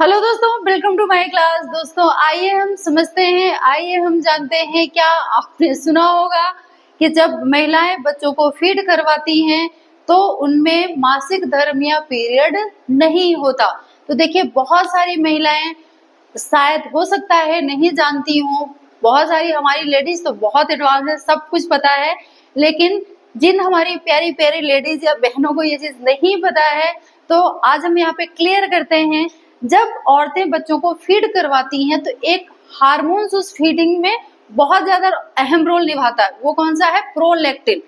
Hello दोस्तों, welcome to my class. दोस्तों आइए हम समझते हैं, आइए हम जानते हैं। क्या आपने सुना होगा कि जब महिलाएं बच्चों को फीड करवाती हैं तो उनमें मासिक धर्म या पीरियड नहीं होता। तो देखिए, बहुत सारी महिलाएं शायद हो सकता है नहीं जानती हूँ, बहुत सारी हमारी लेडीज तो बहुत एडवांस है, सब कुछ पता है। लेकिन जिन हमारी प्यारी प्यारी लेडीज या बहनों को ये चीज नहीं पता है, तो आज हम यहाँ पे क्लियर करते हैं। जब औरतें बच्चों को फीड करवाती हैं तो एक हार्मोन्स उस फीडिंग में बहुत ज्यादा अहम रोल निभाता है। वो कौन सा है? प्रोलैक्टिन।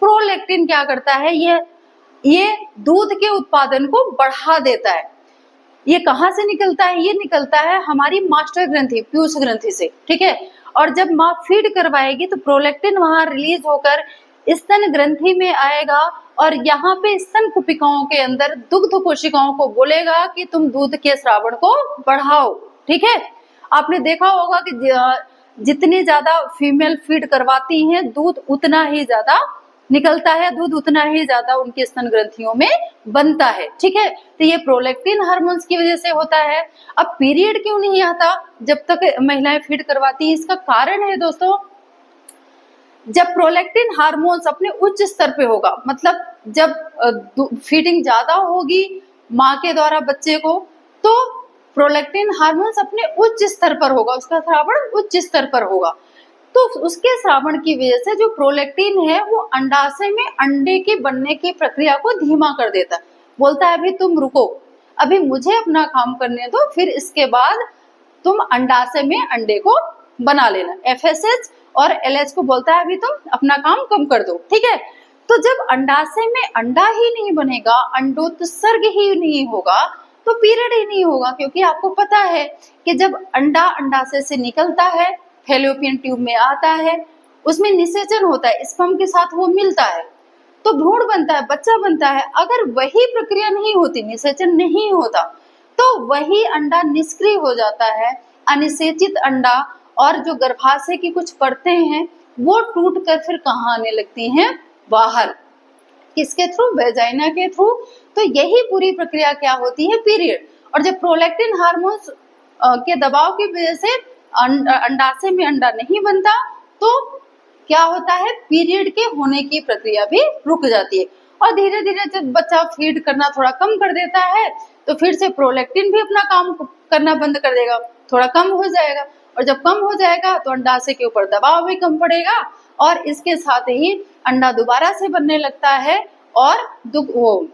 प्रोलैक्टिन क्या करता है? ये दूध के उत्पादन को बढ़ा देता है। ये कहाँ से निकलता है? ये निकलता है हमारी मास्टर ग्रंथि, पीयूष ग्रंथि से, ठीक है। और जब माँ फीड करवाएगी तो प्रोलैक्टिन वहां रिलीज होकर स्तन ग्रंथि में आएगा और यहाँ पे स्तन कुपिकाओं के अंदर दुग्ध कोशिकाओं को बोलेगा कि तुम दूध के स्रावण को बढ़ाओ, ठीक है। आपने देखा होगा कि जितनी ज्यादा फीमेल फीड करवाती हैं दूध उतना ही ज्यादा निकलता है, दूध उतना ही ज्यादा उनके स्तन ग्रंथियों में बनता है, ठीक है। तो ये प्रोलैक्टिन हार्मोन्स की वजह से होता है। अब पीरियड क्यों नहीं आता जब तक महिलाएं फीड करवाती हैं? इसका कारण है दोस्तों, जब प्रोलैक्टिन हार्मोन्स अपने उच्च स्तर पे होगा, मतलब जब फीडिंग ज्यादा होगी माँ के द्वारा बच्चे को, तो प्रोलैक्टिन हार्मोन्स अपने उच्च स्तर पर होगा, उसका स्रावण उच्च स्तर पर होगा। तो उसके स्रावण की वजह से जो प्रोलैक्टिन है वो अंडाशय में अंडे के बनने की प्रक्रिया को धीमा कर देता है। बोलता है अभी तुम रुको, अभी मुझे अपना काम करने दो, फिर इसके बाद तुम अंडाशय में अंडे को बना लेना। एफएसएच और एलएच को बोलता है अभी तुम अपना काम कम कर दो, ठीक है। तो जब अंडाशय में अंडा ही नहीं बनेगा, अंडोत्सर्ग ही नहीं होगा, तो पीरियड ही नहीं होगा। क्योंकि आपको पता है कि जब अंडा अंडाशय से निकलता है, फैलोपियन ट्यूब में आता है, उसमें निषेचन होता है, स्पर्म के साथ वो मिलता है तो भ्रूण बनता है, बच्चा बनता है। अगर वही प्रक्रिया नहीं होती, निषेचन नहीं होता, तो वही अंडा निष्क्रिय हो जाता है। अनिषेचित अंडा और जो गर्भाशय की कुछ परतें हैं वो टूट कर फिर कहाँ आने लगती हैं? बाहर। किसके थ्रू? वेजाइना के थ्रू। तो यही पूरी प्रक्रिया क्या होती है? पीरियड। और जब प्रोलैक्टिन हार्मोन्स के दबाव की वजह से अंडाशय में अंडा नहीं बनता तो क्या होता है? पीरियड के होने की प्रक्रिया भी रुक जाती है। और धीरे धीरे जब बच्चा फीड करना थोड़ा कम कर देता है तो फिर से प्रोलैक्टिन भी अपना काम करना बंद कर देगा, थोड़ा कम हो जाएगा। और जब कम हो जाएगा तो अंडाशय के ऊपर दबाव भी कम पड़ेगा और इसके साथ ही अंडा दोबारा से बनने लगता है और वो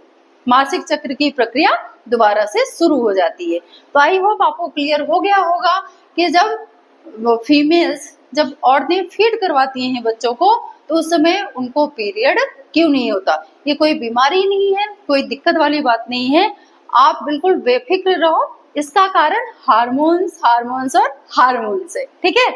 मासिक चक्र की प्रक्रिया दोबारा से शुरू हो जाती है। तो आई होप आपको क्लियर हो गया होगा कि जब फीमेल्स, जब औरतें फीड करवाती हैं बच्चों को तो उस समय उनको पीरियड क्यों नहीं होता। ये कोई बीमारी नहीं है, कोई दिक्कत वाली बात नहीं है, आप बिल्कुल बेफिक्र रहो। इसका कारण हार्मोन्स और हार्मोन्स है, ठीक है।